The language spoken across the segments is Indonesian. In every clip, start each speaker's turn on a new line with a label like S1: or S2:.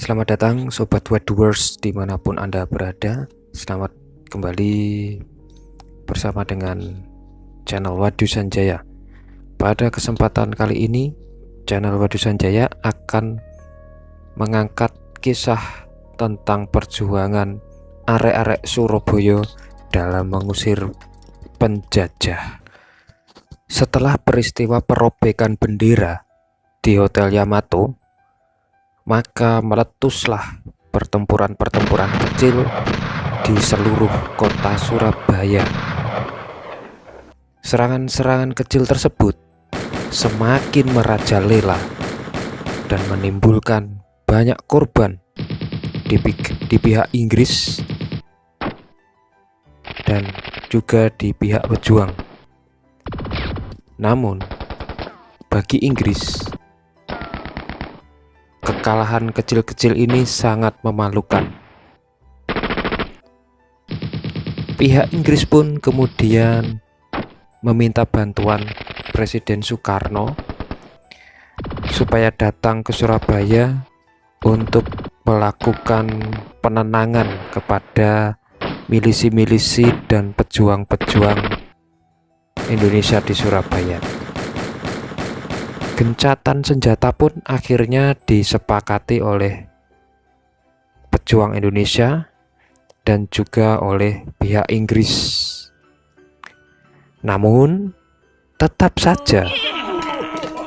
S1: Selamat datang Sobat Waduers dimanapun Anda berada. Selamat kembali bersama dengan channel Wadu Sanjaya. Pada kesempatan kali ini channel Wadu Sanjaya akan mengangkat kisah tentang perjuangan arek-arek Surabaya dalam mengusir penjajah. Setelah peristiwa perobekan bendera di Hotel Yamato, maka meletuslah pertempuran-pertempuran kecil di seluruh kota Surabaya. Serangan-serangan kecil tersebut semakin merajalela dan menimbulkan banyak korban di pihak Inggris dan juga di pihak pejuang. Namun bagi Inggris, kekalahan kecil-kecil ini sangat memalukan. Pihak Inggris pun kemudian meminta bantuan Presiden Soekarno supaya datang ke Surabaya untuk melakukan penenangan kepada milisi-milisi dan pejuang-pejuang Indonesia di Surabaya. Gencatan senjata pun akhirnya disepakati oleh pejuang Indonesia dan juga oleh pihak Inggris. Namun tetap saja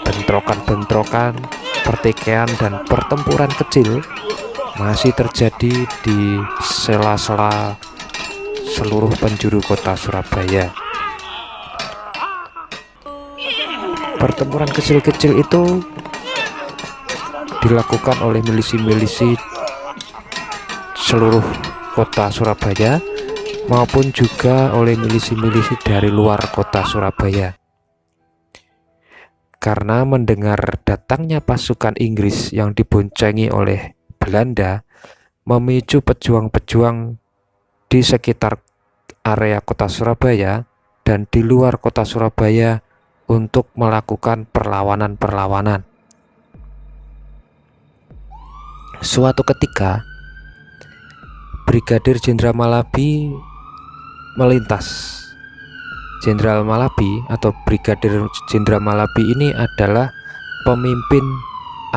S1: bentrokan-bentrokan, pertikaian dan pertempuran kecil masih terjadi di sela-sela seluruh penjuru kota Surabaya. Pertempuran kecil-kecil itu dilakukan oleh milisi-milisi seluruh kota Surabaya maupun juga oleh milisi-milisi dari luar kota Surabaya. Karena mendengar datangnya pasukan Inggris yang diboncengi oleh Belanda, memicu pejuang-pejuang di sekitar area kota Surabaya dan di luar kota Surabaya untuk melakukan perlawanan-perlawanan. Suatu ketika, Brigadir Jenderal Malabi melintas. Jenderal Malabi atau Brigadir Jenderal Malabi ini adalah pemimpin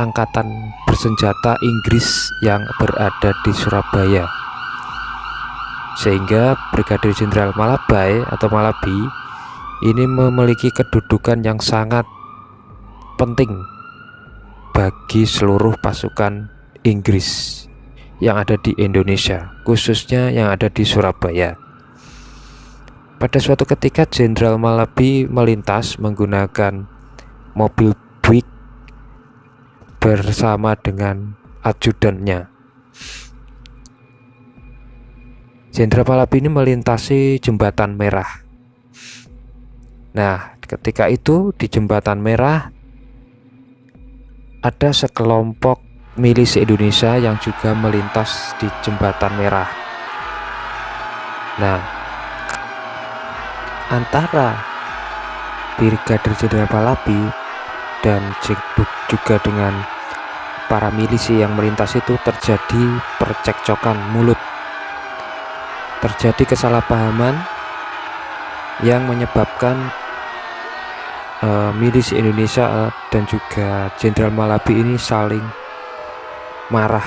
S1: angkatan bersenjata Inggris yang berada di Surabaya. Sehingga Brigadir Jenderal Malabi ini memiliki kedudukan yang sangat penting bagi seluruh pasukan Inggris yang ada di Indonesia, khususnya yang ada di Surabaya. Pada suatu ketika Jenderal Malabi melintas menggunakan mobil Buick bersama dengan ajudannya. Jenderal Malabi ini melintasi Jembatan Merah. Nah, ketika itu di Jembatan Merah ada sekelompok milisi Indonesia yang juga melintas di Jembatan Merah. Nah, antara Brigadir Jenderal Malabi dan juga dengan para milisi yang melintas itu terjadi percekcokan mulut. Terjadi kesalahpahaman yang menyebabkan milisi Indonesia dan juga Jenderal Malabi ini saling marah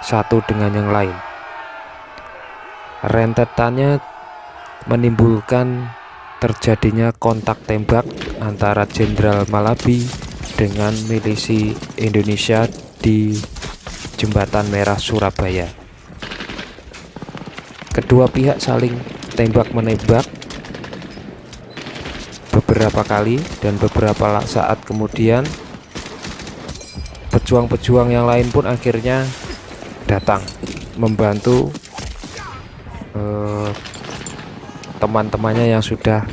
S1: satu dengan yang lain. Rentetannya menimbulkan terjadinya kontak tembak antara Jenderal Malabi dengan milisi Indonesia di Jembatan Merah Surabaya. Kedua pihak saling tembak-menembak beberapa kali dan beberapa saat kemudian pejuang-pejuang yang lain pun akhirnya datang membantu teman-temannya yang sudah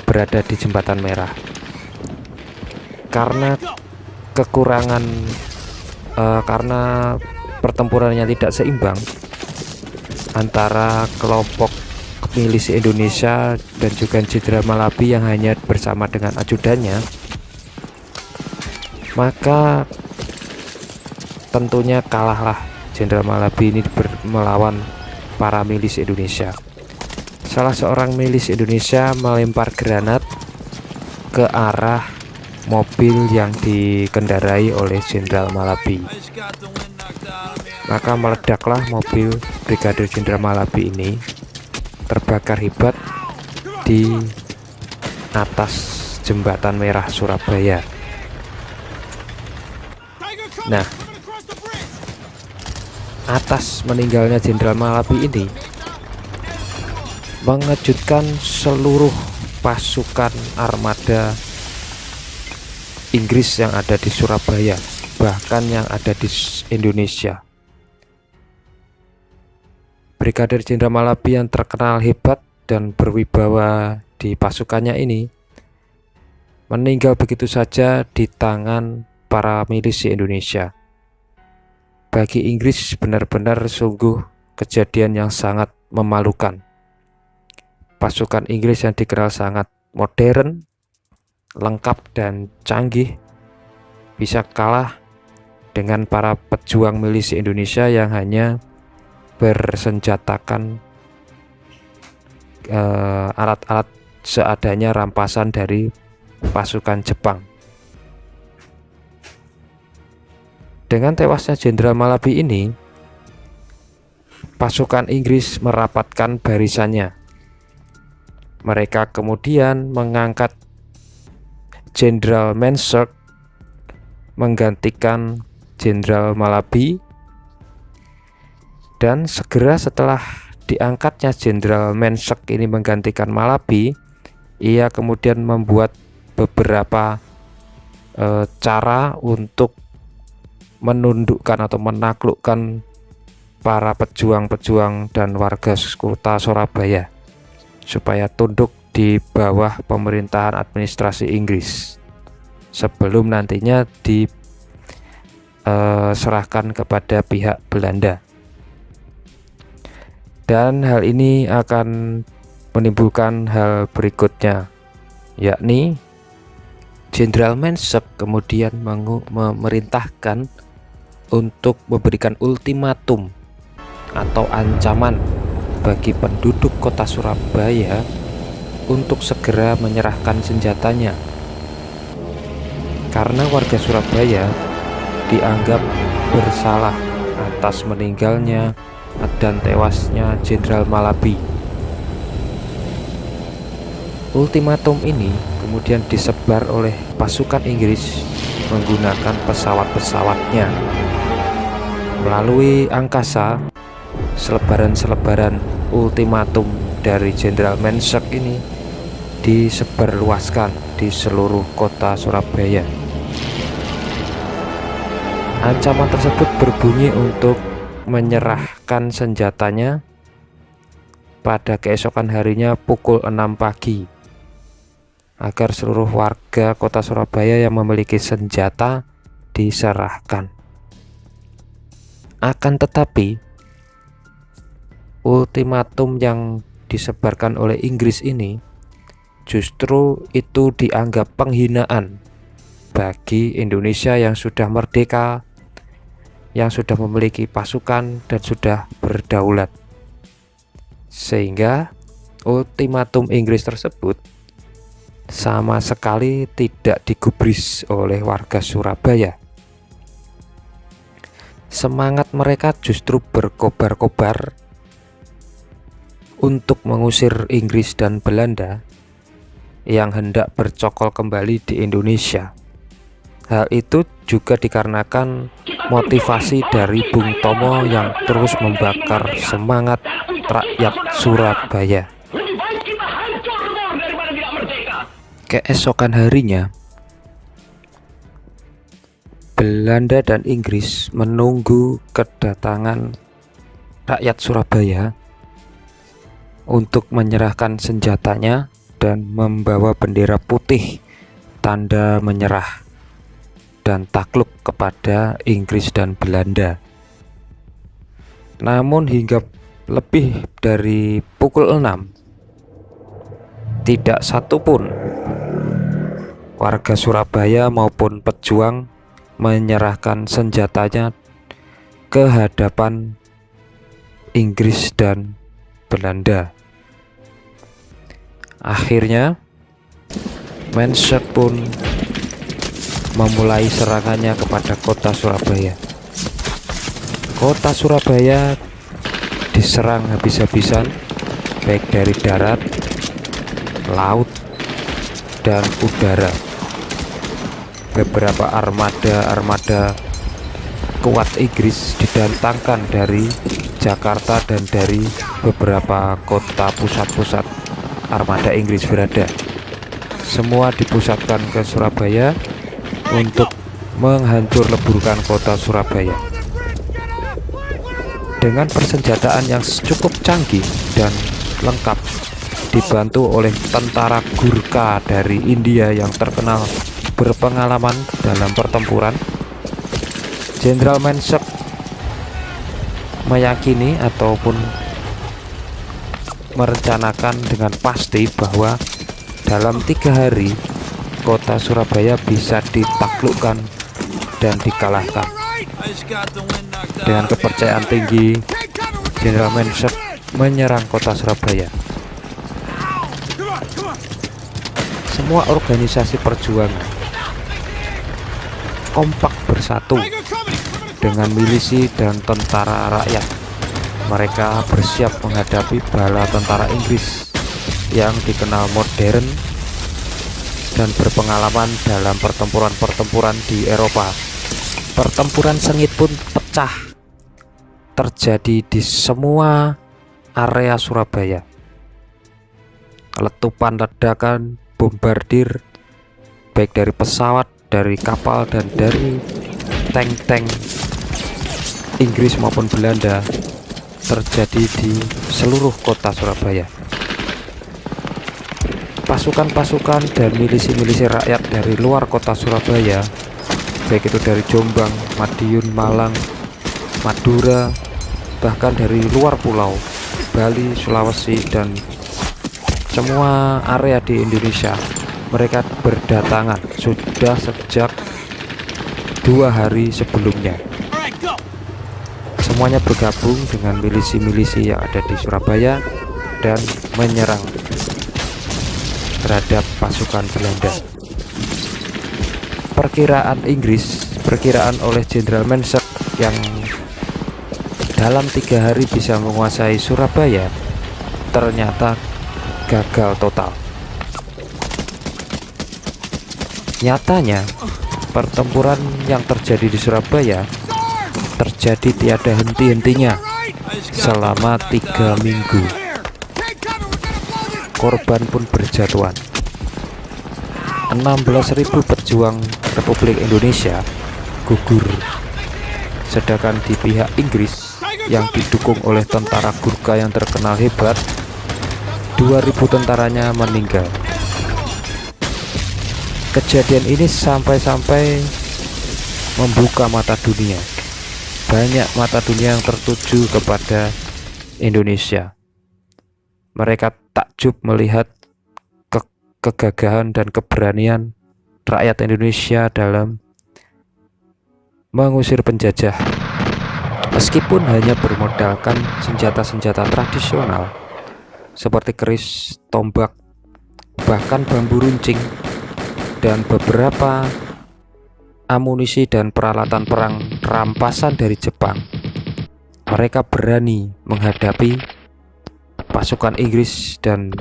S1: berada di Jembatan Merah. Karena kekurangan karena pertempurannya tidak seimbang antara kelompok milisi Indonesia dan juga Jenderal Malabi yang hanya bersama dengan ajudannya, maka tentunya kalahlah Jenderal Malabi ini melawan para milis Indonesia. Salah seorang milis Indonesia melempar granat ke arah mobil yang dikendarai oleh Jenderal Malabi. Maka meledaklah mobil Brigadir Jenderal Malabi ini, terbakar hebat di atas Jembatan Merah Surabaya. Nah, atas meninggalnya Jenderal Malabi ini mengejutkan seluruh pasukan armada Inggris yang ada di Surabaya, bahkan yang ada di Indonesia. Brigadir Jenderal Malabi yang terkenal hebat dan berwibawa di pasukannya ini meninggal begitu saja di tangan para milisi Indonesia. Bagi Inggris benar-benar sungguh kejadian yang sangat memalukan. Pasukan Inggris yang dikenal sangat modern, lengkap dan canggih bisa kalah dengan para pejuang milisi Indonesia yang hanya bersenjatakan alat-alat seadanya rampasan dari pasukan Jepang. Dengan tewasnya Jenderal Malabi ini, pasukan Inggris merapatkan barisannya. Mereka kemudian mengangkat Jenderal Mansert menggantikan Jenderal Malabi, dan segera setelah diangkatnya Jenderal Mansert ini menggantikan Malabi, ia kemudian membuat beberapa cara untuk menundukkan atau menaklukkan para pejuang-pejuang dan warga kota Surabaya supaya tunduk di bawah pemerintahan administrasi Inggris sebelum nantinya diserahkan kepada pihak Belanda. Dan hal ini akan menimbulkan hal berikutnya, yakni Jenderal Mansert kemudian memerintahkan untuk memberikan ultimatum atau ancaman bagi penduduk kota Surabaya untuk segera menyerahkan senjatanya, karena warga Surabaya dianggap bersalah atas meninggalnya dan tewasnya Jenderal Malabi. Ultimatum ini kemudian disebar oleh pasukan Inggris menggunakan pesawat-pesawatnya melalui angkasa. Selebaran-selebaran ultimatum dari Jenderal Mansert ini disebarluaskan di seluruh kota Surabaya. Ancaman tersebut berbunyi untuk menyerahkan senjatanya pada keesokan harinya pukul 6 pagi agar seluruh warga kota Surabaya yang memiliki senjata diserahkan. Akan tetapi ultimatum yang disebarkan oleh Inggris ini justru itu dianggap penghinaan bagi Indonesia yang sudah merdeka, yang sudah memiliki pasukan dan sudah berdaulat. Sehingga ultimatum Inggris tersebut sama sekali tidak digubris oleh warga Surabaya. Semangat mereka justru berkobar-kobar untuk mengusir Inggris dan Belanda yang hendak bercokol kembali di Indonesia. Hal itu juga dikarenakan motivasi dari Bung Tomo yang terus membakar semangat rakyat Surabaya. Keesokan harinya, Belanda dan Inggris menunggu kedatangan rakyat Surabaya untuk menyerahkan senjatanya dan membawa bendera putih tanda menyerah dan takluk kepada Inggris dan Belanda. Namun hingga lebih dari pukul 6 tidak satupun warga Surabaya maupun pejuang menyerahkan senjatanya ke hadapan Inggris dan Belanda. Akhirnya Mensek pun memulai serangannya kepada kota Surabaya. Kota Surabaya diserang habis-habisan, baik dari darat, laut, dan udara. Beberapa armada kuat Inggris didatangkan dari Jakarta dan dari beberapa kota pusat-pusat armada Inggris berada. Semua dipusatkan ke Surabaya untuk menghancur leburkan kota Surabaya. Dengan persenjataan yang cukup canggih dan lengkap, dibantu oleh tentara Gurkha dari India yang terkenal berpengalaman dalam pertempuran, Jenderal Mensek meyakini ataupun merencanakan dengan pasti bahwa dalam 3 hari kota Surabaya bisa ditaklukkan dan dikalahkan. Dengan kepercayaan tinggi, Jenderal Mensek menyerang kota Surabaya. Semua organisasi perjuangan kompak bersatu dengan milisi dan tentara rakyat. Mereka bersiap menghadapi bala tentara Inggris yang dikenal modern dan berpengalaman dalam pertempuran-pertempuran di Eropa. Pertempuran sengit pun pecah terjadi di semua area Surabaya. Letupan ledakan, bombardir baik dari pesawat, dari kapal, dan dari tank-tank Inggris maupun Belanda terjadi di seluruh kota Surabaya. Pasukan-pasukan dan milisi-milisi rakyat dari luar kota Surabaya, baik itu dari Jombang, Madiun, Malang, Madura, bahkan dari luar pulau Bali, Sulawesi, dan semua area di Indonesia, mereka berdatangan sudah sejak 2 hari sebelumnya. Semuanya bergabung dengan milisi-milisi yang ada di Surabaya dan menyerang terhadap pasukan Belanda. Perkiraan oleh Jenderal Mensek yang dalam 3 hari bisa menguasai Surabaya ternyata gagal total. Nyatanya, pertempuran yang terjadi di Surabaya terjadi tiada henti-hentinya selama 3 minggu. Korban pun berjatuhan. 16.000 pejuang Republik Indonesia gugur. Sedangkan di pihak Inggris yang didukung oleh tentara Gurkha yang terkenal hebat, 2.000 tentaranya meninggal. Kejadian ini sampai-sampai membuka mata dunia. Banyak mata dunia yang tertuju kepada Indonesia. Mereka takjub melihat kegagahan dan keberanian rakyat Indonesia dalam mengusir penjajah. Meskipun hanya bermodalkan senjata-senjata tradisional seperti keris, tombak, bahkan bambu runcing, dan beberapa amunisi dan peralatan perang rampasan dari Jepang, mereka berani menghadapi pasukan Inggris dan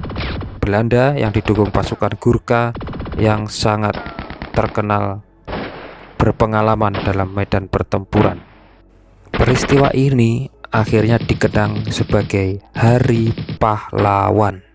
S1: Belanda yang didukung pasukan Gurkha yang sangat terkenal berpengalaman dalam medan pertempuran. Peristiwa ini akhirnya dikenang sebagai Hari Pahlawan.